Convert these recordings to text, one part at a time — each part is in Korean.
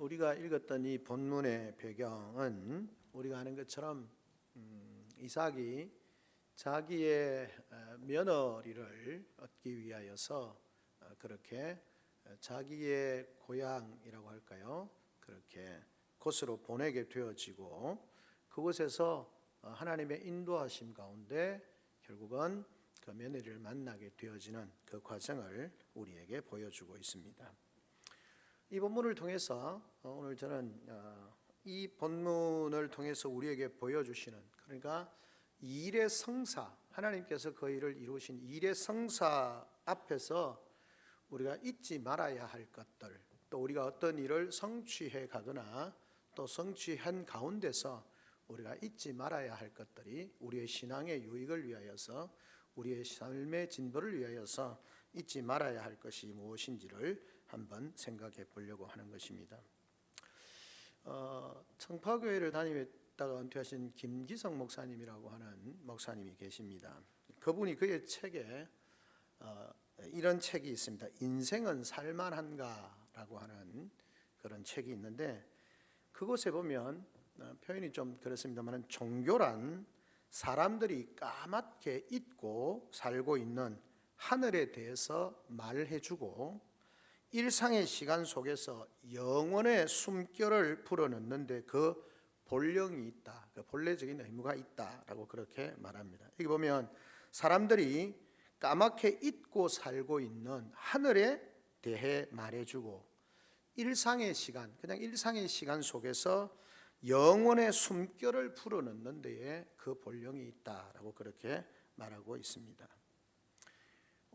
우리가 읽었던 이 본문의 배경은 우리가 아는 것처럼 이삭이 자기의 며느리를 얻기 위하여서 그렇게 자기의 고향이라고 할까요? 그렇게 곳으로 보내게 되어지고 그곳에서 하나님의 인도하심 가운데 결국은 그 며느리를 만나게 되어지는 그 과정을 우리에게 보여주고 있습니다. 이 본문을 통해서 오늘 저는 이 본문을 통해서 우리에게 보여주시는, 그러니까 일의 성사, 하나님께서 그 일을 이루신 일의 성사 앞에서 우리가 잊지 말아야 할 것들, 또 우리가 어떤 일을 성취해 가거나 또 성취한 가운데서 우리가 잊지 말아야 할 것들이 우리의 신앙의 유익을 위하여서, 우리의 삶의 진보를 위하여서 잊지 말아야 할 것이 무엇인지를 한번 생각해 보려고 하는 것입니다. 청파교회를 다니다가 은퇴하신 김기성 목사님이라고 하는 목사님이 계십니다. 그분이 그의 책에 이런 책이 있습니다. 인생은 살만한가라고 하는 그런 책이 있는데, 그곳에 보면 표현이 좀 그렇습니다만, 종교란 사람들이 까맣게 잊고 살고 있는 하늘에 대해서 말해주고 일상의 시간 속에서 영혼의 숨결을 불어넣는데 그 본령이 있다, 그 본래적인 의무가 있다라고 그렇게 말합니다. 여기 보면 사람들이 까맣게 잊고 살고 있는 하늘에 대해 말해주고 일상의 시간, 그냥 일상의 시간 속에서 영혼의 숨결을 불어넣는 데에 그 본령이 있다라고 그렇게 말하고 있습니다.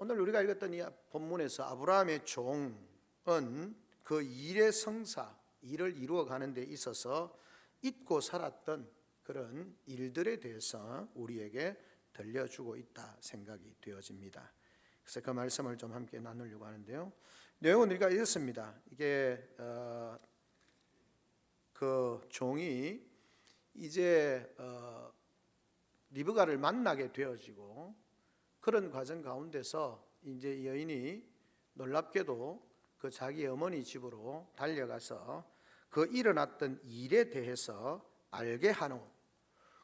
오늘 우리가 읽었던 이 본문에서 아브라함의 종은 그 일의 성사, 일을 이루어가는 데 있어서 잊고 살았던 그런 일들에 대해서 우리에게 들려주고 있다 생각이 되어집니다. 그래서 그 말씀을 좀 함께 나누려고 하는데요. 내용은 우리가 이렇습니다. 이게 그 종이 이제 리브가를 만나게 되어지고 그런 과정 가운데서 이제 여인이 놀랍게도 그 자기 어머니 집으로 달려가서 그 일어났던 일에 대해서 알게 하노.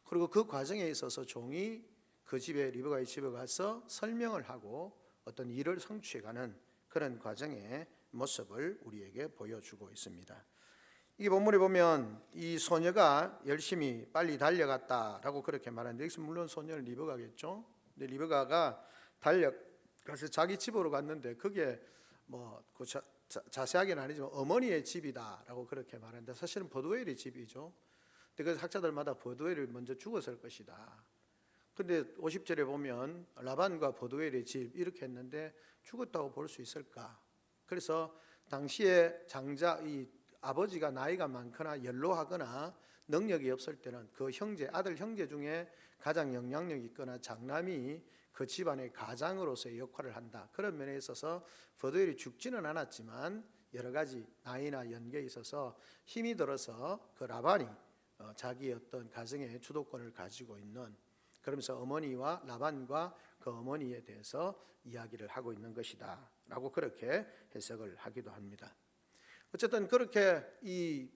그리고 그 과정에 있어서 종이 그 집에, 리브가의 집에 가서 설명을 하고 어떤 일을 성취해가는 그런 과정의 모습을 우리에게 보여주고 있습니다. 이 본문에 보면 이 소녀가 열심히 빨리 달려갔다라고 그렇게 말하는데, 여기서 물론 소녀는 리브가겠죠. 근데 리브가가 달려가서 자기 집으로 갔는데 그게 그 자세하게는 아니지만 어머니의 집이다라고 그렇게 말하는데, 사실은 버두엘의 집이죠. 근데 그 학자들마다 버두엘이 먼저 죽었을 것이다. 근데 50절에 보면 라반과 버두엘의 집 이렇게 했는데 죽었다고 볼 수 있을까? 그래서 당시에 장자, 이 아버지가 나이가 많거나 연로하거나 능력이 없을 때는 그 형제, 아들 형제 중에 가장 영향력 있거나 장남이 그 집안의 가장으로서의 역할을 한다. 그런 면에 있어서 버두엘이 죽지는 않았지만 여러 가지 나이나 연계에 있어서 힘이 들어서 그 라반이 자기의 어떤 가정의 주도권을 가지고 있는, 그러면서 어머니와 라반과 그 어머니에 대해서 이야기를 하고 있는 것이다 라고 그렇게 해석을 하기도 합니다. 어쨌든 그렇게 이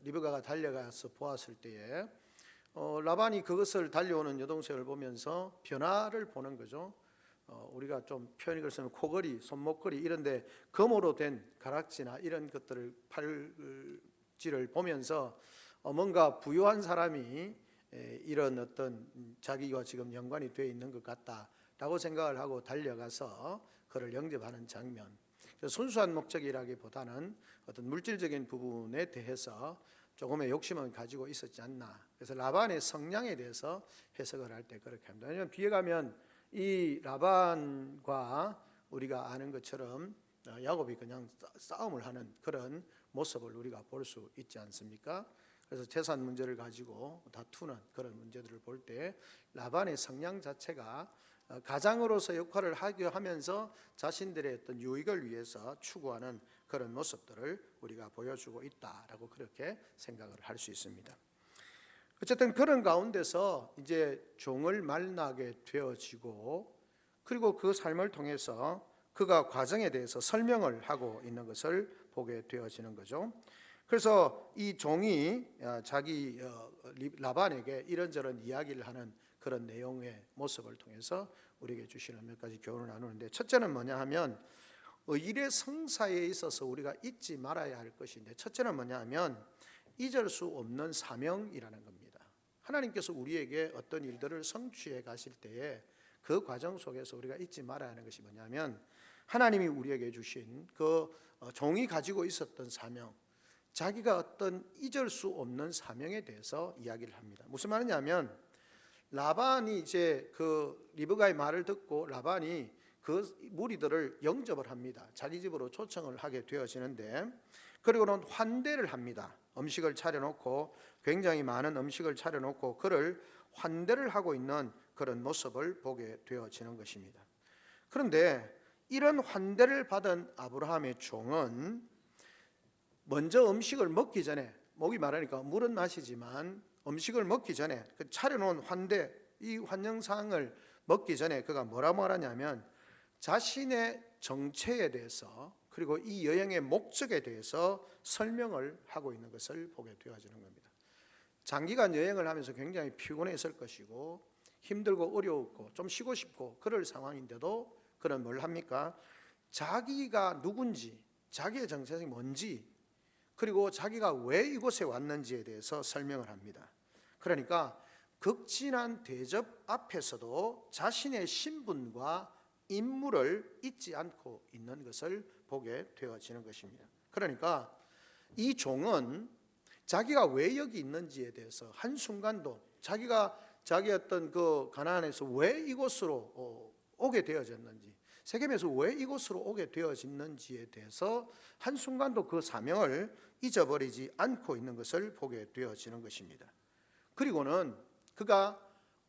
리브가가 달려가서 보았을 때에 라반이 그것을 달려오는 여동생을 보면서 변화를 보는 거죠. 우리가 좀 표현이 그렇으면 코걸이, 손목걸이 이런데 금으로 된 가락지나 이런 것들을 팔찌를 보면서 뭔가 부유한 사람이 이런 어떤 자기와 지금 연관이 되어 있는 것 같다라고 생각을 하고 달려가서 그를 영접하는 장면. 순수한 목적이라기보다는 어떤 물질적인 부분에 대해서 조금의 욕심은 가지고 있었지 않나. 그래서 라반의 성량에 대해서 해석을 할 때 그렇게 합니다. 왜냐하면 뒤에 가면 이 라반과 우리가 아는 것처럼 야곱이 그냥 싸움을 하는 그런 모습을 우리가 볼 수 있지 않습니까? 그래서 재산 문제를 가지고 다투는 그런 문제들을 볼 때 라반의 성량 자체가 가장으로서 역할을 하게 하면서 자신들의 어떤 유익을 위해서 추구하는 그런 모습들을 우리가 보여주고 있다라고 그렇게 생각을 할 수 있습니다. 어쨌든 그런 가운데서 이제 종을 만나게 되어지고, 그리고 그 삶을 통해서 그가 과정에 대해서 설명을 하고 있는 것을 보게 되어지는 거죠. 그래서 이 종이 자기 라반에게 이런저런 이야기를 하는 그런 내용의 모습을 통해서 우리에게 주시는 몇 가지 교훈을 나누는데, 첫째는 뭐냐 하면 의일의 성사에 있어서 우리가 잊지 말아야 할 것인데, 첫째는 뭐냐 하면 잊을 수 없는 사명이라는 겁니다. 하나님께서 우리에게 어떤 일들을 성취해 가실 때에 그 과정 속에서 우리가 잊지 말아야 하는 것이 뭐냐면, 하나님이 우리에게 주신 그 종이 가지고 있었던 사명, 자기가 어떤 잊을 수 없는 사명에 대해서 이야기를 합니다. 무슨 말이냐면, 라반이 이제 그 리브가의 말을 듣고 라반이 그 무리들을 영접을 합니다. 자기 집으로 초청을 하게 되어지는데, 그리고는 환대를 합니다. 음식을 차려놓고, 굉장히 많은 음식을 차려놓고 그를 환대를 하고 있는 그런 모습을 보게 되어지는 것입니다. 그런데 이런 환대를 받은 아브라함의 종은 먼저 음식을 먹기 전에, 목이 마르니까 물은 마시지만 음식을 먹기 전에, 그 차려놓은 환대, 이 환영상을 먹기 전에 그가 뭐라 말하냐면 자신의 정체에 대해서, 그리고 이 여행의 목적에 대해서 설명을 하고 있는 것을 보게 되어지는 겁니다. 장기간 여행을 하면서 굉장히 피곤했을 것이고 힘들고 어려웠고 좀 쉬고 싶고 그럴 상황인데도 그는 뭘 합니까? 자기가 누군지, 자기의 정체성이 뭔지, 그리고 자기가 왜 이곳에 왔는지에 대해서 설명을 합니다. 그러니까 극진한 대접 앞에서도 자신의 신분과 임무를 잊지 않고 있는 것을 보게 되어지는 것입니다. 그러니까 이 종은 자기가 왜 여기 있는지에 대해서 한순간도, 자기가 자기 어떤 그 가나안에서 왜 이곳으로 오게 되어졌는지, 세겜에서 왜 이곳으로 오게 되어졌는지에 대해서 한순간도 그 사명을 잊어버리지 않고 있는 것을 보게 되어지는 것입니다. 그리고는 그가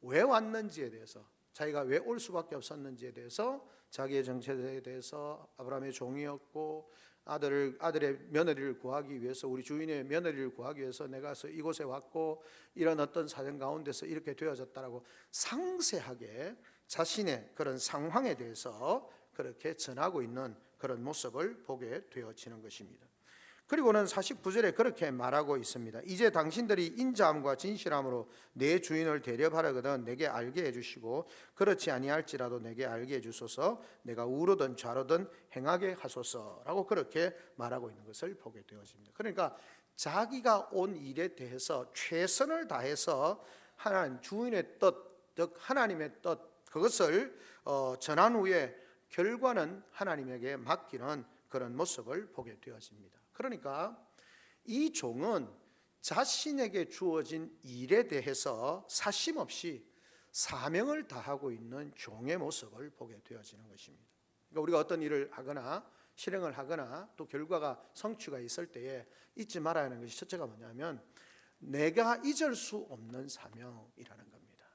왜 왔는지에 대해서, 자기가 왜 올 수밖에 없었는지에 대해서, 자기의 정체에 대해서, 아브라함의 종이었고 아들의 며느리를 구하기 위해서, 우리 주인의 며느리를 구하기 위해서 내가 이곳에 왔고 이런 어떤 사정 가운데서 이렇게 되어졌다라고 상세하게 자신의 그런 상황에 대해서 그렇게 전하고 있는 그런 모습을 보게 되어지는 것입니다. 그리고는 49절에 그렇게 말하고 있습니다. 이제 당신들이 인자함과 진실함으로 내 주인을 대접하려거든 내게 알게 해주시고, 그렇지 아니할지라도 내게 알게 해주소서. 내가 우로든 좌로든 행하게 하소서라고 그렇게 말하고 있는 것을 보게 되어집니다. 그러니까 자기가 온 일에 대해서 최선을 다해서 하나님 주인의 뜻, 즉 하나님의 뜻, 그것을 전한 후에 결과는 하나님에게 맡기는 그런 모습을 보게 되어집니다. 그러니까 이 종은 자신에게 주어진 일에 대해서 사심 없이 사명을 다하고 있는 종의 모습을 보게 되어지는 것입니다. 그러니까 우리가 어떤 일을 하거나 실행을 하거나 또 결과가 성취가 있을 때에 잊지 말아야 하는 것이, 첫째가 뭐냐면 내가 잊을 수 없는 사명이라는 겁니다.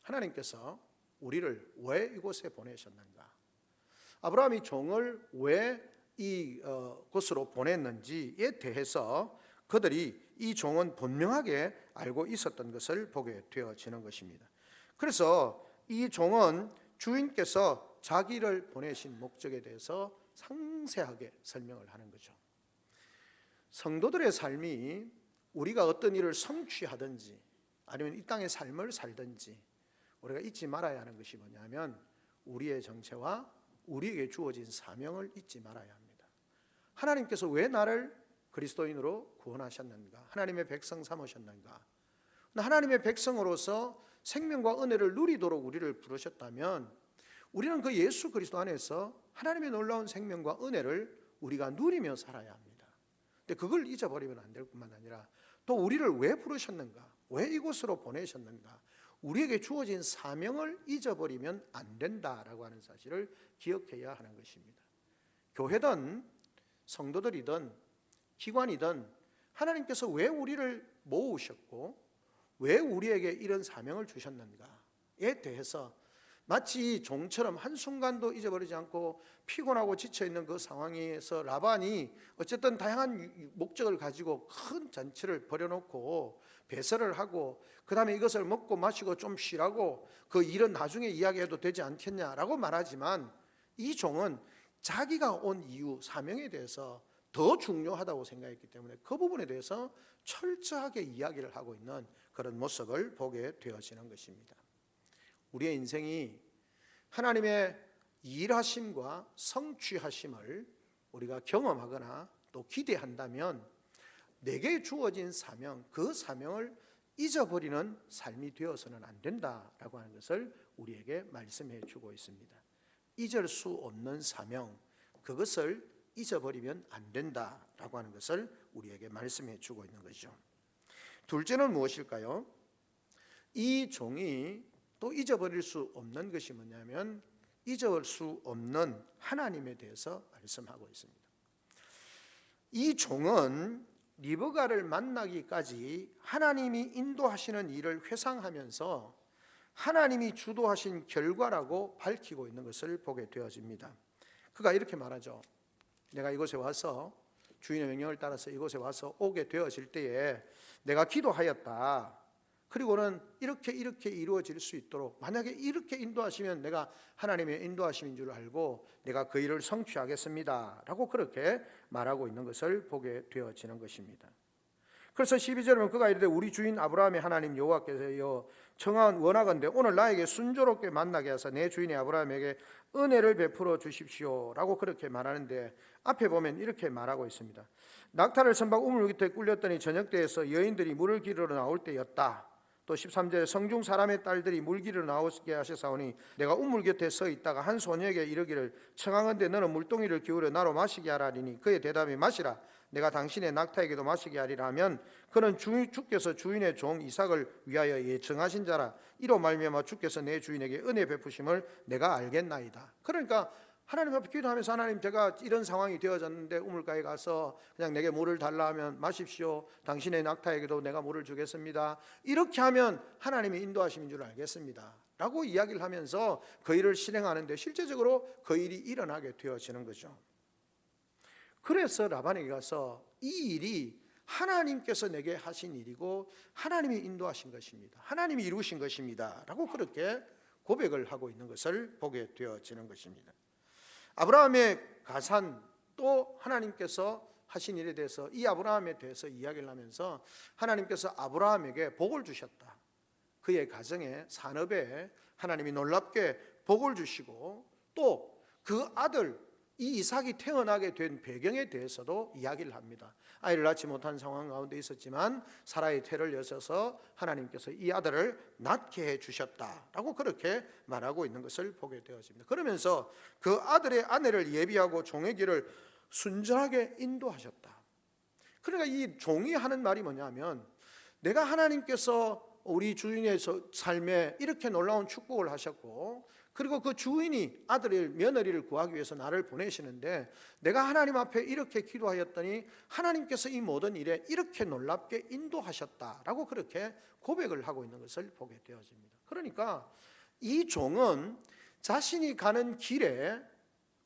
하나님께서 우리를 왜 이곳에 보내셨는가, 아브라함이 종을 왜 이곳으로 보냈는지에 대해서 그들이, 이 종은 분명하게 알고 있었던 것을 보게 되어지는 것입니다. 그래서 이 종은 주인께서 자기를 보내신 목적에 대해서 상세하게 설명을 하는 거죠. 성도들의 삶이, 우리가 어떤 일을 성취하든지 아니면 이 땅의 삶을 살든지 우리가 잊지 말아야 하는 것이 뭐냐면 우리의 정체와 우리에게 주어진 사명을 잊지 말아야 합니다. 하나님께서 왜 나를 그리스도인으로 구원하셨는가, 하나님의 백성 삼으셨는가, 하나님의 백성으로서 생명과 은혜를 누리도록 우리를 부르셨다면 우리는 그 예수 그리스도 안에서 하나님의 놀라운 생명과 은혜를 우리가 누리며 살아야 합니다. 근데 그걸 잊어버리면 안 될 뿐만 아니라 또 우리를 왜 부르셨는가, 왜 이곳으로 보내셨는가, 우리에게 주어진 사명을 잊어버리면 안 된다라고 하는 사실을 기억해야 하는 것입니다. 교회든 성도들이든 기관이든 하나님께서 왜 우리를 모으셨고 왜 우리에게 이런 사명을 주셨는가에 대해서 마치 종처럼 한순간도 잊어버리지 않고 피곤하고 지쳐있는 그 상황에서 라반이 어쨌든 다양한 목적을 가지고 큰 잔치를 벌여놓고 배설을 하고 그 다음에 이것을 먹고 마시고 좀 쉬라고, 그 일은 나중에 이야기해도 되지 않겠냐라고 말하지만 이 종은 자기가 온 이유, 사명에 대해서 더 중요하다고 생각했기 때문에 그 부분에 대해서 철저하게 이야기를 하고 있는 그런 모습을 보게 되어지는 것입니다. 우리의 인생이 하나님의 일하심과 성취하심을 우리가 경험하거나 또 기대한다면 내게 주어진 사명, 그 사명을 잊어버리는 삶이 되어서는 안 된다라고 하는 것을 우리에게 말씀해 주고 있습니다. 잊을 수 없는 사명, 그것을 잊어버리면 안 된다라고 하는 것을 우리에게 말씀해 주고 있는 것이죠. 둘째는 무엇일까요? 이 종이 또 잊어버릴 수 없는 것이 뭐냐면 잊을 수 없는 하나님에 대해서 말씀하고 있습니다. 이 종은 리브가를 만나기까지 하나님이 인도하시는 일을 회상하면서 하나님이 주도하신 결과라고 밝히고 있는 것을 보게 되어집니다. 그가 이렇게 말하죠. 내가 이곳에 와서 주인의 명령을 따라서 이곳에 와서 오게 되어질 때에 내가 기도하였다. 그리고는 이렇게 이루어질 수 있도록 만약에 이렇게 인도하시면 내가 하나님의 인도하심인 줄 알고 내가 그 일을 성취하겠습니다 라고 그렇게 말하고 있는 것을 보게 되어지는 것입니다. 그래서 12절에 그가 이르되 우리 주인 아브라함의 하나님 여호와께서 청하온 원하건대 오늘 나에게 순조롭게 만나게 하사 내 주인의 아브라함에게 은혜를 베풀어 주십시오 라고 그렇게 말하는데 앞에 보면 이렇게 말하고 있습니다. 낙타를 선박 우물 곁에 꿀렸더니 저녁때에서 여인들이 물을 기르러 나올 때였다. 또 13절에 성중 사람의 딸들이 물 기르러 나오게 하셨사오니 내가 우물 곁에 서 있다가 한 소녀에게 이르기를 청하건대 너는 물동이를 기울여 나로 마시게 하라리니 그의 대답이 마시라 내가 당신의 낙타에게도 마시게 하리라 하면 그는 주께서 주인의 종 이삭을 위하여 예정하신 자라 이로 말미암아 주께서 내 주인에게 은혜 베푸심을 내가 알겠나이다. 그러니까 하나님 앞에 기도하면서 하나님 제가 이런 상황이 되어졌는데 우물가에 가서 그냥 내게 물을 달라 하면 마십시오. 당신의 낙타에게도 내가 물을 주겠습니다. 이렇게 하면 하나님의 인도하심인 줄 알겠습니다 라고 이야기를 하면서 그 일을 실행하는데 실제적으로 그 일이 일어나게 되어지는 거죠. 그래서 라반에게 가서 이 일이 하나님께서 내게 하신 일이고 하나님이 인도하신 것입니다. 하나님이 이루신 것입니다 라고 그렇게 고백을 하고 있는 것을 보게 되어지는 것입니다. 아브라함의 가산 또 하나님께서 하신 일에 대해서 이 아브라함에 대해서 이야기를 하면서 하나님께서 아브라함에게 복을 주셨다. 그의 가정에 산업에 하나님이 놀랍게 복을 주시고 또 그 아들 이 이삭이 태어나게 된 배경에 대해서도 이야기를 합니다. 아이를 낳지 못한 상황 가운데 있었지만 사라의 태를 여셔서 하나님께서 이 아들을 낳게 해주셨다라고 그렇게 말하고 있는 것을 보게 되어집니다. 그러면서 그 아들의 아내를 예비하고 종의 길을 순전하게 인도하셨다. 그러니까 이 종이 하는 말이 뭐냐면 내가 하나님께서 우리 주인의 삶에 이렇게 놀라운 축복을 하셨고 그리고 그 주인이 아들을 며느리를 구하기 위해서 나를 보내시는데 내가 하나님 앞에 이렇게 기도하였더니 하나님께서 이 모든 일에 이렇게 놀랍게 인도하셨다라고 그렇게 고백을 하고 있는 것을 보게 되어집니다. 그러니까 이 종은 자신이 가는 길에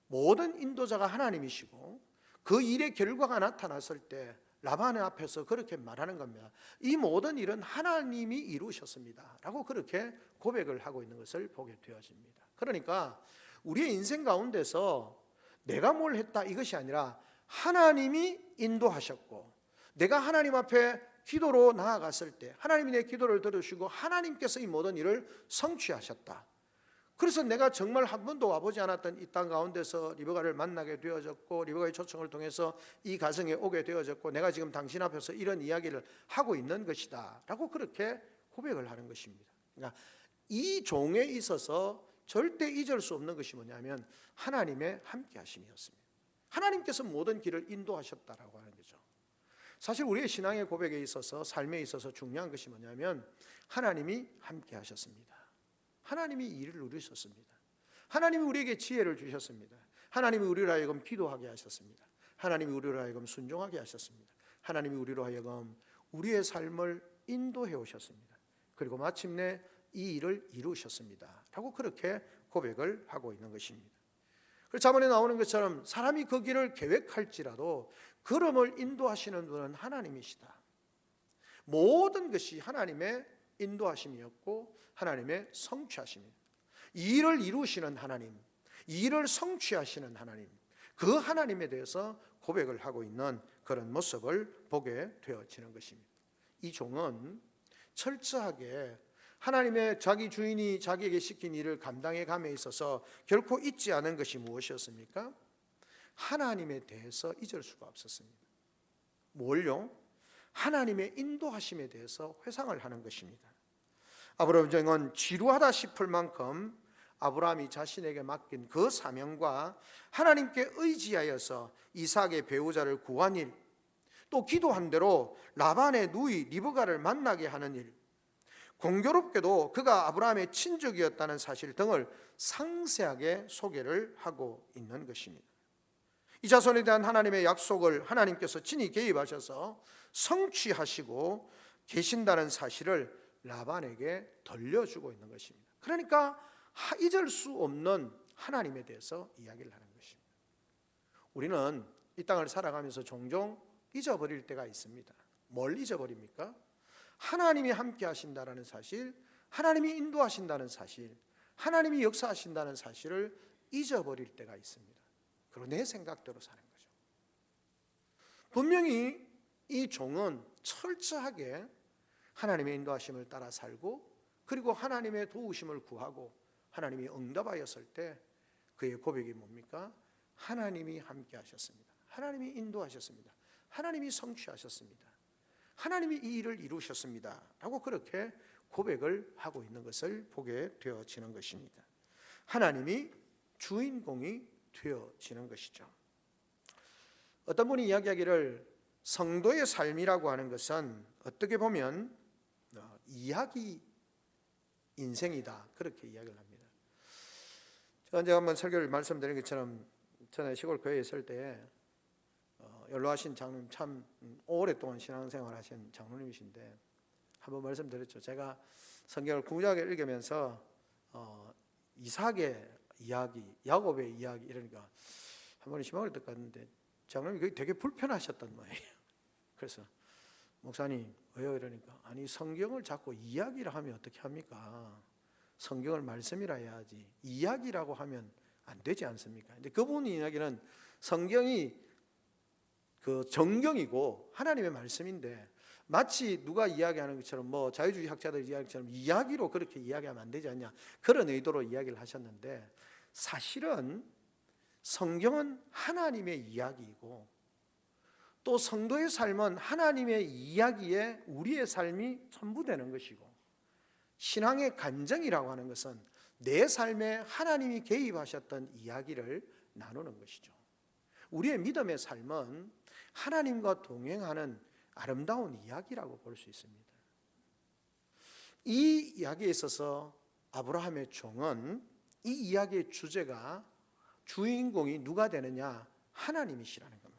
모든 인도자가 하나님이시고 그 일의 결과가 나타났을 때 라반 앞에서 그렇게 말하는 겁니다. 이 모든 일은 하나님이 이루셨습니다 라고 그렇게 고백을 하고 있는 것을 보게 되어집니다. 그러니까 우리의 인생 가운데서 내가 뭘 했다 이것이 아니라 하나님이 인도하셨고 내가 하나님 앞에 기도로 나아갔을 때 하나님이 내 기도를 들으시고 하나님께서 이 모든 일을 성취하셨다. 그래서 내가 정말 한 번도 와보지 않았던 이 땅 가운데서 리브가를 만나게 되어졌고 리브가의 초청을 통해서 이 가정에 오게 되어졌고 내가 지금 당신 앞에서 이런 이야기를 하고 있는 것이다 라고 그렇게 고백을 하는 것입니다. 그러니까 이 종에 있어서 절대 잊을 수 없는 것이 뭐냐면 하나님의 함께 하심이었습니다. 하나님께서 모든 길을 인도하셨다라고 하는 거죠. 사실 우리의 신앙의 고백에 있어서 삶에 있어서 중요한 것이 뭐냐면 하나님이 함께 하셨습니다. 하나님이 일을 이루셨습니다. 하나님이 우리에게 지혜를 주셨습니다. 하나님이 우리로 하여금 기도하게 하셨습니다. 하나님이 우리로 하여금 순종하게 하셨습니다. 하나님이 우리로 하여금 우리의 삶을 인도해 오셨습니다. 그리고 마침내 이 일을 이루셨습니다 라고 그렇게 고백을 하고 있는 것입니다. 그래서 자문에 나오는 것처럼 사람이 그 길을 계획할지라도 걸음을 인도하시는 분은 하나님이시다. 모든 것이 하나님의 인도하심이었고 하나님의 성취하심입니다. 이 일을 이루시는 하나님, 이 일을 성취하시는 하나님, 그 하나님에 대해서 고백을 하고 있는 그런 모습을 보게 되어지는 것입니다. 이 종은 철저하게 하나님의 자기 주인이 자기에게 시킨 일을 감당해 감에 있어서 결코 잊지 않은 것이 무엇이었습니까? 하나님에 대해서 잊을 수가 없었습니다. 뭘요? 하나님의 인도하심에 대해서 회상을 하는 것입니다. 아브라함 종은 지루하다 싶을 만큼 아브라함이 자신에게 맡긴 그 사명과 하나님께 의지하여서 이삭의 배우자를 구한 일, 또 기도한 대로 라반의 누이 리브가를 만나게 하는 일, 공교롭게도 그가 아브라함의 친족이었다는 사실 등을 상세하게 소개를 하고 있는 것입니다. 이 자손에 대한 하나님의 약속을 하나님께서 친히 개입하셔서 성취하시고 계신다는 사실을 라반에게 들려주고 있는 것입니다. 그러니까 잊을 수 없는 하나님에 대해서 이야기를 하는 것입니다. 우리는 이 땅을 살아가면서 종종 잊어버릴 때가 있습니다. 뭘 잊어버립니까? 하나님이 함께 하신다는 사실, 하나님이 인도하신다는 사실, 하나님이 역사하신다는 사실을 잊어버릴 때가 있습니다. 그리고 내 생각대로 사는 거죠. 분명히 이 종은 철저하게 하나님의 인도하심을 따라 살고, 그리고 하나님의 도우심을 구하고 하나님이 응답하였을 때 그의 고백이 뭡니까? 하나님이 함께 하셨습니다. 하나님이 인도하셨습니다. 하나님이 성취하셨습니다. 하나님이 이 일을 이루셨습니다 라고 그렇게 고백을 하고 있는 것을 보게 되어지는 것입니다. 하나님이 주인공이 되어지는 것이죠. 어떤 분이 이야기하기를 성도의 삶이라고 하는 것은 어떻게 보면 이야기 인생이다, 그렇게 이야기를 합니다. 제가 언제 한번 설교를 말씀드린 것처럼 전에 시골 교회에 있을 때 연로하신 장로님, 참 오랫동안 신앙생활 하신 장로님이신데 한번 말씀드렸죠. 제가 성경을 구구절에 읽으면서 이삭의 이야기, 야곱의 이야기 이러니까 한 번은 희망을 듣겠는데 장로님이 그게 되게 불편하셨단 말이에요. 그래서 목사님 왜요? 이러니까 아니 성경을 자꾸 이야기를 하면 어떻게 합니까? 성경을 말씀이라 해야지 이야기라고 하면 안 되지 않습니까? 근데 그분이 이야기는 성경이 그 정경이고 하나님의 말씀인데 마치 누가 이야기하는 것처럼 뭐 자유주의 학자들 이야기처럼 이야기로 그렇게 이야기하면 안 되지 않냐, 그런 의도로 이야기를 하셨는데 사실은 성경은 하나님의 이야기이고 또 성도의 삶은 하나님의 이야기에 우리의 삶이 첨부되는 것이고, 신앙의 간증이라고 하는 것은 내 삶에 하나님이 개입하셨던 이야기를 나누는 것이죠. 우리의 믿음의 삶은 하나님과 동행하는 아름다운 이야기라고 볼 수 있습니다. 이 이야기에 있어서 아브라함의 종은 이 이야기의 주제가, 주인공이 누가 되느냐? 하나님이시라는 겁니다.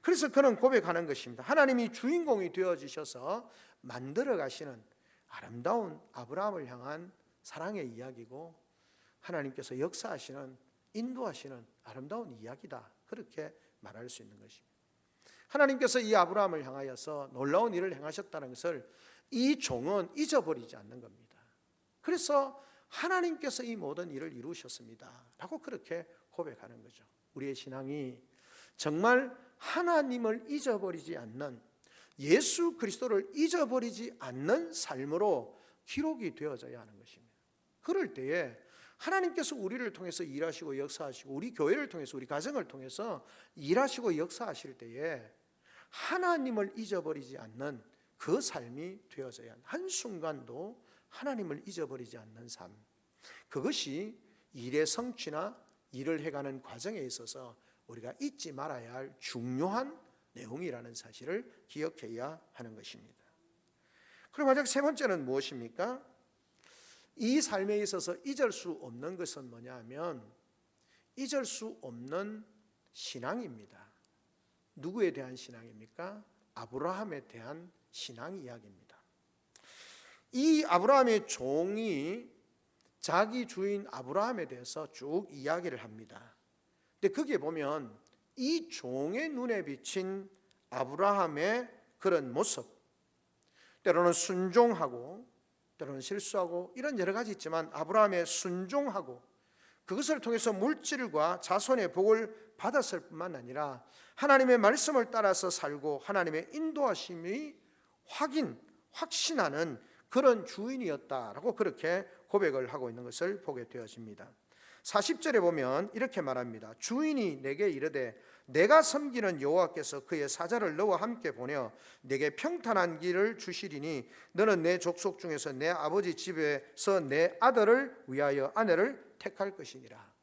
그래서 그는 고백하는 것입니다. 하나님이 주인공이 되어주셔서 만들어 가시는 아름다운 아브라함을 향한 사랑의 이야기고, 하나님께서 역사하시는, 인도하시는 아름다운 이야기다, 그렇게 말할 수 있는 것입니다. 하나님께서 이 아브라함을 향하여서 놀라운 일을 행하셨다는 것을 이 종은 잊어버리지 않는 겁니다. 그래서 하나님께서 이 모든 일을 이루셨습니다 라고 그렇게 고백하는 거죠. 우리의 신앙이 정말 하나님을 잊어버리지 않는, 예수 그리스도를 잊어버리지 않는 삶으로 기록이 되어져야 하는 것입니다. 그럴 때에 하나님께서 우리를 통해서 일하시고 역사하시고, 우리 교회를 통해서, 우리 가정을 통해서 일하시고 역사하실 때에 하나님을 잊어버리지 않는 그 삶이 되어져야 하는, 한순간도 하나님을 잊어버리지 않는 삶, 그것이 일의 성취나 일을 해가는 과정에 있어서 우리가 잊지 말아야 할 중요한 내용이라는 사실을 기억해야 하는 것입니다. 그리고 마지막 세 번째는 무엇입니까? 이 삶에 있어서 잊을 수 없는 것은 뭐냐 하면 잊을 수 없는 신앙입니다. 누구에 대한 신앙입니까? 아브라함에 대한 신앙 이야기입니다. 이 아브라함의 종이 자기 주인 아브라함에 대해서 쭉 이야기를 합니다. 근데 거기에 보면 이 종의 눈에 비친 아브라함의 그런 모습, 때로는 순종하고 때로는 실수하고 이런 여러 가지 있지만 아브라함의 순종하고 그것을 통해서 물질과 자손의 복을 받았을 뿐만 아니라 하나님의 말씀을 따라서 살고 하나님의 인도하심이 확신하는 그런 주인이었다라고 그렇게 고백을 하고 있는 것을 보게 되어집니다. 40절에 보면 이렇게 말합니다. 주인이 내게 이르되 내가 섬기는 여호와께서 그의 사자를 너와 함께 보내어 내게 평탄한 길을 주시리니 너는 내 족속 중에서 내 아버지 집에서 내 아들을 위하여 아내를 택할 것이니라.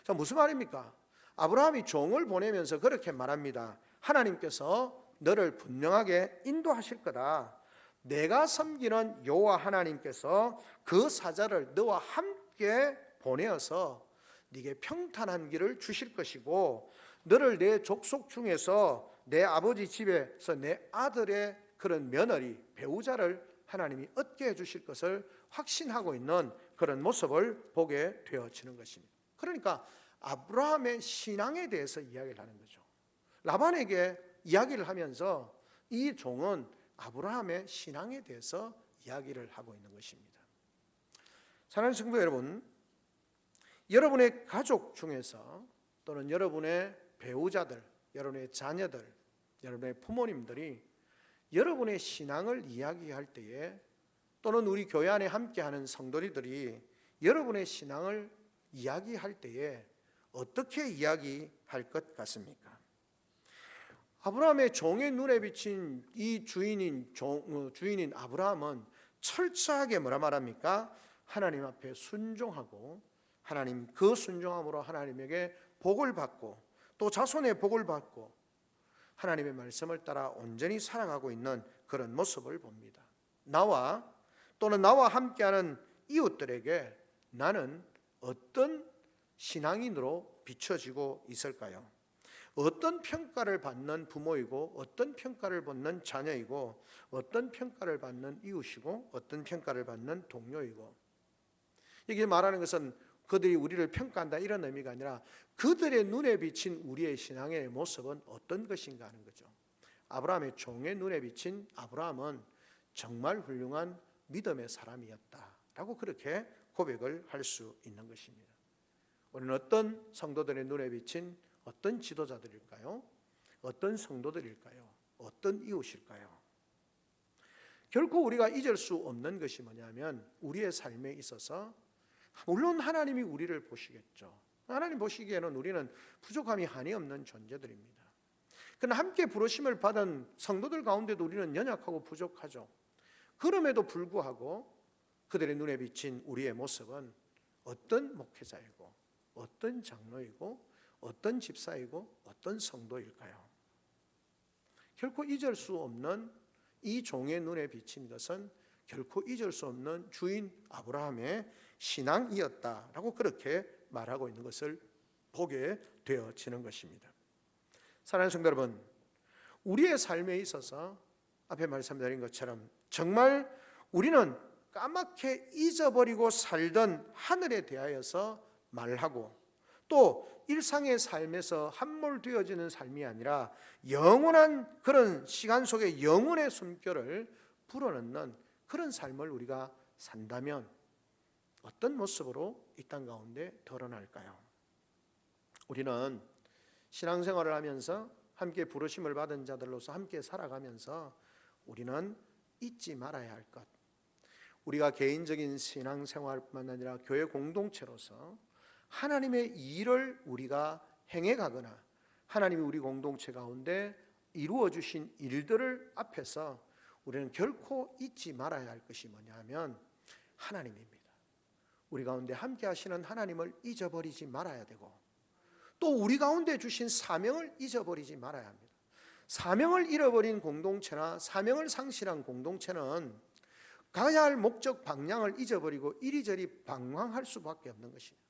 자, 무슨 말입니까? 아브라함이 종을 보내면서 그렇게 말합니다. 하나님께서 너를 분명하게 인도하실 거다. 내가 섬기는 여호와 하나님께서 그 사자를 너와 함께 보내어서 네게 평탄한 길을 주실 것이고 너를 내 족속 중에서 내 아버지 집에서 내 아들의 그런 며느리, 배우자를 하나님이 얻게 해주실 것을 확신하고 있는 그런 모습을 보게 되어지는 것입니다. 그러니까 아브라함의 신앙에 대해서 이야기를 하는 거죠. 라반에게 이야기를 하면서 이 종은 아브라함의 신앙에 대해서 이야기를 하고 있는 것입니다. 사랑하는 성도 여러분, 여러분의 가족 중에서 또는 여러분의 배우자들, 여러분의 자녀들, 여러분의 부모님들이 여러분의 신앙을 이야기할 때에 또는 우리 교회 안에 함께하는 성도들이 여러분의 신앙을 이야기할 때에 어떻게 이야기할 것 같습니까? 아브라함의 종의 눈에 비친 이 주인인 아브라함은 철저하게 뭐라 말합니까? 하나님 앞에 순종하고 하나님 그 순종함으로 하나님에게 복을 받고 또 자손의 복을 받고 하나님의 말씀을 따라 온전히 살아가고 있는 그런 모습을 봅니다. 나와 또는 나와 함께하는 이웃들에게 나는 어떤 신앙인으로 비춰지고 있을까요? 어떤 평가를 받는 부모이고 어떤 평가를 받는 자녀이고 어떤 평가를 받는 이웃이고 어떤 평가를 받는 동료이고, 이게 말하는 것은 그들이 우리를 평가한다 이런 의미가 아니라 그들의 눈에 비친 우리의 신앙의 모습은 어떤 것인가 하는 거죠. 아브라함의 종의 눈에 비친 아브라함은 정말 훌륭한 믿음의 사람이었다라고 그렇게 고백을 할 수 있는 것입니다. 우리는 어떤 성도들의 눈에 비친 어떤 지도자들일까요? 어떤 성도들일까요? 어떤 이웃일까요? 결코 우리가 잊을 수 없는 것이 뭐냐면 우리의 삶에 있어서 물론 하나님이 우리를 보시겠죠. 하나님 보시기에는 우리는 부족함이 한이 없는 존재들입니다. 그러나 함께 부르심을 받은 성도들 가운데도 우리는 연약하고 부족하죠. 그럼에도 불구하고 그들의 눈에 비친 우리의 모습은 어떤 목회자이고 어떤 장로이고 어떤 집사이고 어떤 성도일까요? 결코 잊을 수 없는 이 종의 눈에 비친 것은 결코 잊을 수 없는 주인 아브라함의 신앙이었다라고 그렇게 말하고 있는 것을 보게 되어지는 것입니다. 사랑하는 성도 여러분, 우리의 삶에 있어서 앞에 말씀드린 것처럼 정말 우리는 까맣게 잊어버리고 살던 하늘에 대하여서 말하고 또 일상의 삶에서 함몰되어지는 삶이 아니라 영원한 그런 시간 속에 영혼의 숨결을 불어넣는 그런 삶을 우리가 산다면 어떤 모습으로 이 땅 가운데 드러날까요? 우리는 신앙생활을 하면서 함께 부르심을 받은 자들로서 함께 살아가면서 우리는 잊지 말아야 할 것, 우리가 개인적인 신앙생활뿐만 아니라 교회 공동체로서 하나님의 일을 우리가 행해가거나 하나님이 우리 공동체 가운데 이루어 주신 일들을 앞에서 우리는 결코 잊지 말아야 할 것이 뭐냐 하면 하나님입니다. 우리 가운데 함께 하시는 하나님을 잊어버리지 말아야 되고 또 우리 가운데 주신 사명을 잊어버리지 말아야 합니다. 사명을 잃어버린 공동체나 사명을 상실한 공동체는 가야 할 목적 방향을 잊어버리고 이리저리 방황할 수밖에 없는 것입니다.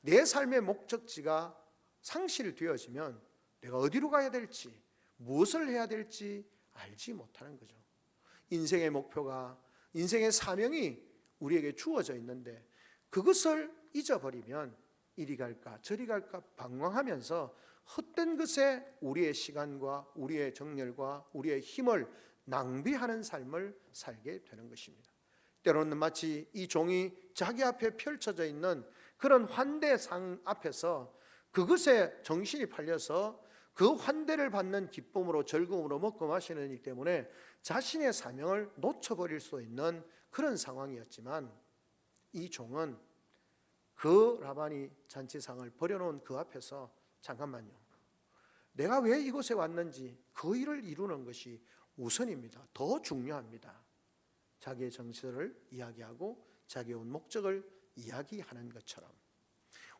내 삶의 목적지가 상실되어지면 내가 어디로 가야 될지 무엇을 해야 될지 알지 못하는 거죠. 인생의 목표가 인생의 사명이 우리에게 주어져 있는데 그것을 잊어버리면 이리 갈까 저리 갈까 방황하면서 헛된 것에 우리의 시간과 우리의 정열과 우리의 힘을 낭비하는 삶을 살게 되는 것입니다. 때로는 마치 이 종이 자기 앞에 펼쳐져 있는 그런 환대상 앞에서 그것에 정신이 팔려서 그 환대를 받는 기쁨으로 즐거움으로 먹고 마시는 일 때문에 자신의 사명을 놓쳐버릴 수 있는 그런 상황이었지만, 이 종은 그 라반이 잔치상을 버려놓은 그 앞에서 잠깐만요, 내가 왜 이곳에 왔는지 그 일을 이루는 것이 우선입니다. 더 중요합니다. 자기의 정체를 이야기하고 자기의 온 목적을 이야기하는 것처럼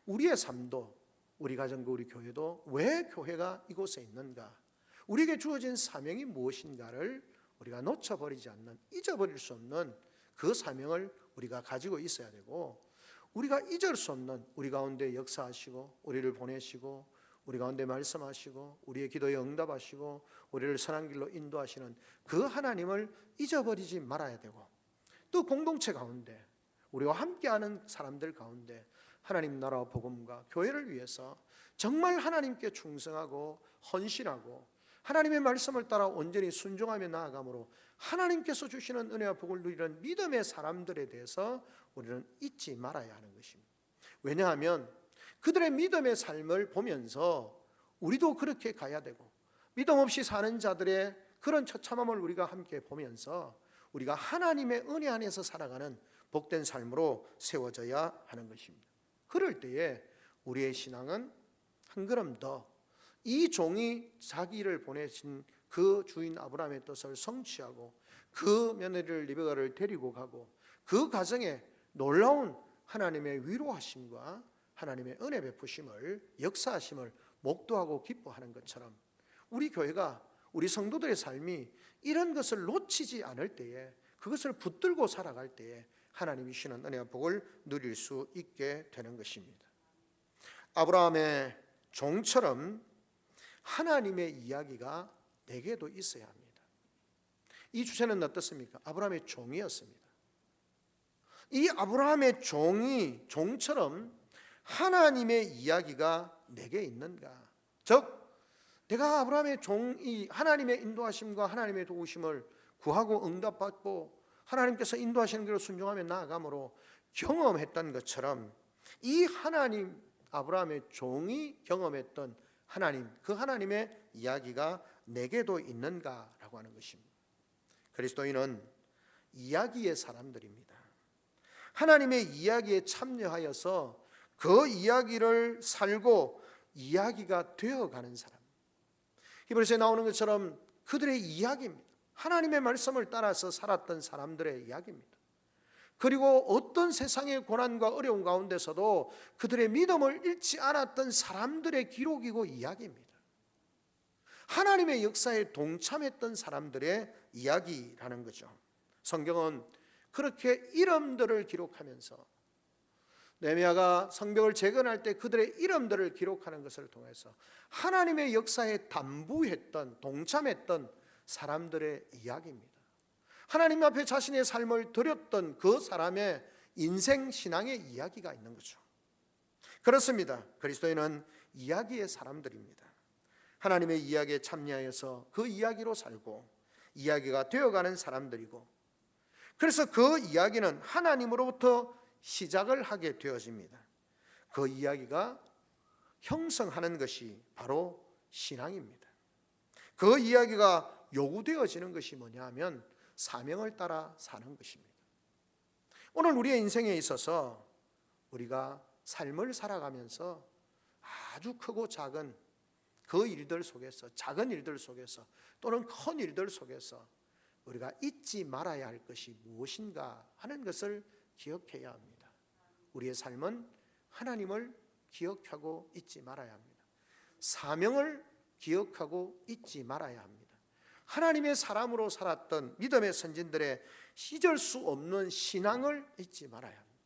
우리의 삶도, 우리 가정도 우리 교회도 왜 교회가 이곳에 있는가, 우리에게 주어진 사명이 무엇인가를 우리가 놓쳐버리지 않는, 잊어버릴 수 없는 그 사명을 우리가 가지고 있어야 되고, 우리가 잊을 수 없는, 우리 가운데 역사하시고 우리를 보내시고 우리 가운데 말씀하시고 우리의 기도에 응답하시고 우리를 선한 길로 인도하시는 그 하나님을 잊어버리지 말아야 되고, 또 공동체 가운데 우리와 함께하는 사람들 가운데 하나님 나라와 복음과 교회를 위해서 정말 하나님께 충성하고 헌신하고 하나님의 말씀을 따라 온전히 순종하며 나아감으로 하나님께서 주시는 은혜와 복을 누리는 믿음의 사람들에 대해서 우리는 잊지 말아야 하는 것입니다. 왜냐하면 그들의 믿음의 삶을 보면서 우리도 그렇게 가야 되고, 믿음 없이 사는 자들의 그런 처참함을 우리가 함께 보면서 우리가 하나님의 은혜 안에서 살아가는 복된 삶으로 세워져야 하는 것입니다. 그럴 때에 우리의 신앙은 한 걸음 더 이 종이 자기를 보내신 그 주인 아브라함의 뜻을 성취하고 그 며느리를 리베가를 데리고 가고 그 가정에 놀라운 하나님의 위로하심과 하나님의 은혜 베푸심을, 역사하심을 목도하고 기뻐하는 것처럼 우리 교회가, 우리 성도들의 삶이 이런 것을 놓치지 않을 때에, 그것을 붙들고 살아갈 때에 하나님이 주시는 은혜와 복을 누릴 수 있게 되는 것입니다. 아브라함의 종처럼 하나님의 이야기가 내게도 있어야 합니다. 이 주제는 어떻습니까? 아브라함의 종이었습니다. 이 아브라함의 종처럼 하나님의 이야기가 내게 있는가? 즉, 내가 아브라함의 종이 하나님의 인도하심과 하나님의 도우심을 구하고 응답받고 하나님께서 인도하시는 길로 순종하며 나아감으로 경험했던 것처럼 이 하나님, 아브라함의 종이 경험했던 하나님, 그 하나님의 이야기가 내게도 있는가라고 하는 것입니다. 그리스도인은 이야기의 사람들입니다. 하나님의 이야기에 참여하여서 그 이야기를 살고 이야기가 되어가는 사람, 히브리서에 나오는 것처럼 그들의 이야기입니다. 하나님의 말씀을 따라서 살았던 사람들의 이야기입니다. 그리고 어떤 세상의 고난과 어려움 가운데서도 그들의 믿음을 잃지 않았던 사람들의 기록이고 이야기입니다. 하나님의 역사에 동참했던 사람들의 이야기라는 거죠. 성경은 그렇게 이름들을 기록하면서, 느헤미야가 성벽을 재건할 때 그들의 이름들을 기록하는 것을 통해서 하나님의 역사에 담부했던, 동참했던 사람들의 이야기입니다. 하나님 앞에 자신의 삶을 드렸던 그 사람의 인생 신앙의 이야기가 있는 거죠. 그렇습니다. 그리스도인은 이야기의 사람들입니다. 하나님의 이야기에 참여해서 그 이야기로 살고 이야기가 되어가는 사람들이고, 그래서 그 이야기는 하나님으로부터 시작을 하게 되어집니다. 그 이야기가 형성하는 것이 바로 신앙입니다. 그 이야기가 요구되어지는 것이 뭐냐 하면 사명을 따라 사는 것입니다. 오늘 우리의 인생에 있어서 우리가 삶을 살아가면서 아주 크고 작은 그 일들 속에서, 작은 일들 속에서 또는 큰 일들 속에서 우리가 잊지 말아야 할 것이 무엇인가 하는 것을 기억해야 합니다. 우리의 삶은 하나님을 기억하고 잊지 말아야 합니다. 사명을 기억하고 잊지 말아야 합니다. 하나님의 사람으로 살았던 믿음의 선진들의 잊을 수 없는 신앙을 잊지 말아야 합니다.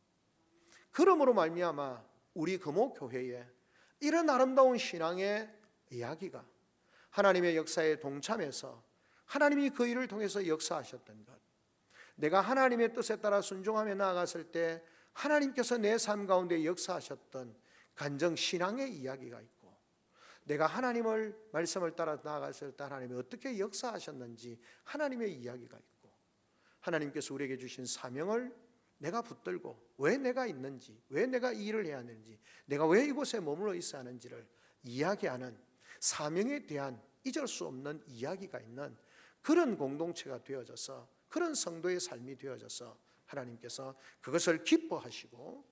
그러므로 말미암아 우리 금호교회에 이런 아름다운 신앙의 이야기가 하나님의 역사에 동참해서 하나님이 그 일을 통해서 역사하셨던 것, 내가 하나님의 뜻에 따라 순종하며 나아갔을 때 하나님께서 내 삶 가운데 역사하셨던 간정 신앙의 이야기가 있고, 내가 하나님을 말씀을 따라 나아갔을 때 하나님이 어떻게 역사하셨는지 하나님의 이야기가 있고, 하나님께서 우리에게 주신 사명을 내가 붙들고 왜 내가 있는지, 왜 내가 이 일을 해야 하는지, 내가 왜 이곳에 머물러 있어야 하는지를 이야기하는, 사명에 대한 잊을 수 없는 이야기가 있는 그런 공동체가 되어져서, 그런 성도의 삶이 되어져서 하나님께서 그것을 기뻐하시고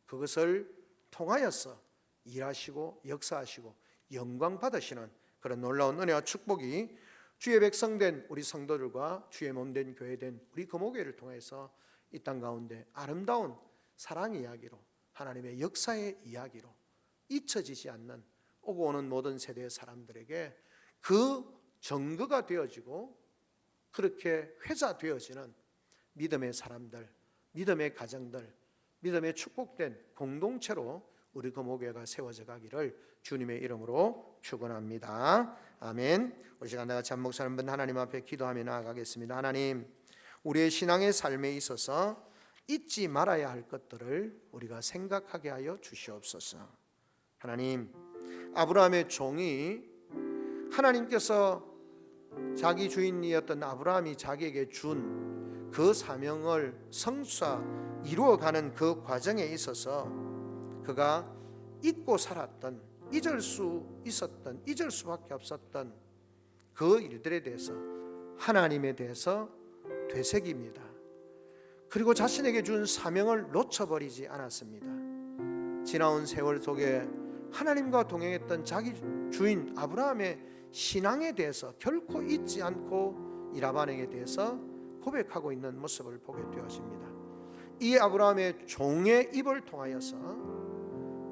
그것을 통하여서 일하시고 역사하시고 영광 받으시는 그런 놀라운 은혜와 축복이 주의 백성된 우리 성도들과 주의 몸된 교회된 우리 금호교회를 통해서 이 땅 가운데 아름다운 사랑 이야기로, 하나님의 역사의 이야기로 잊혀지지 않는 오고 오는 모든 세대의 사람들에게 그 증거가 되어지고 그렇게 회자되어지는 믿음의 사람들, 믿음의 가정들, 믿음의 축복된 공동체로 우리 금호교회가 세워져 가기를 주님의 이름으로 축원합니다. 아멘. 우리 시간 다 같이 한 목소리 한번 하나님 앞에 기도하며 나아가겠습니다. 하나님, 우리의 신앙의 삶에 있어서 잊지 말아야 할 것들을 우리가 생각하게 하여 주시옵소서. 하나님, 아브라함의 종이 하나님께서 자기 주인이었던 아브라함이 자기에게 준 그 사명을 성취 이루어가는 그 과정에 있어서 그가 잊고 살았던, 잊을 수밖에 없었던 그 일들에 대해서 하나님에 대해서 되새깁니다. 그리고 자신에게 준 사명을 놓쳐버리지 않았습니다. 지나온 세월 속에 하나님과 동행했던 자기 주인 아브라함의 신앙에 대해서 결코 잊지 않고 이 라반에게 대해서 고백하고 있는 모습을 보게 되어집니다. 이 아브라함의 종의 입을 통하여서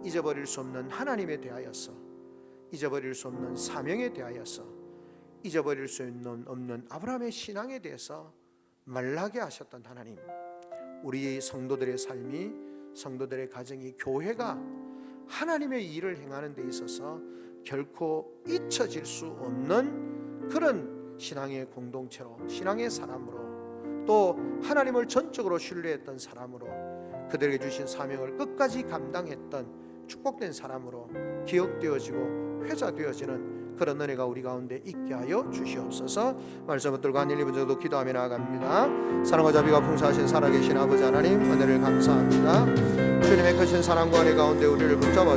잊어버릴 수 없는 하나님에 대하여서, 잊어버릴 수 없는 사명에 대하여서, 잊어버릴 수 없는 아브라함의 신앙에 대해서 말하게 하셨던 하나님, 우리 성도들의 삶이, 성도들의 가정이, 교회가 하나님의 일을 행하는 데 있어서 결코 잊혀질 수 없는 그런 신앙의 공동체로, 신앙의 사람으로, 또 하나님을 전적으로 신뢰했던 사람으로, 그들에게 주신 사명을 끝까지 감당했던 축복된 사람으로 기억되어지고 회자되어지는 그런 은혜가 우리 가운데 있게 하여 주시옵소서. 말씀을 들고 한 1, 2분 정도 기도하며 나아갑니다. 사랑과 자비가 풍성하신 살아계신 아버지 하나님, 은혜를 감사합니다. 주님의 크신 사랑과 은혜 가운데 우리를 붙잡아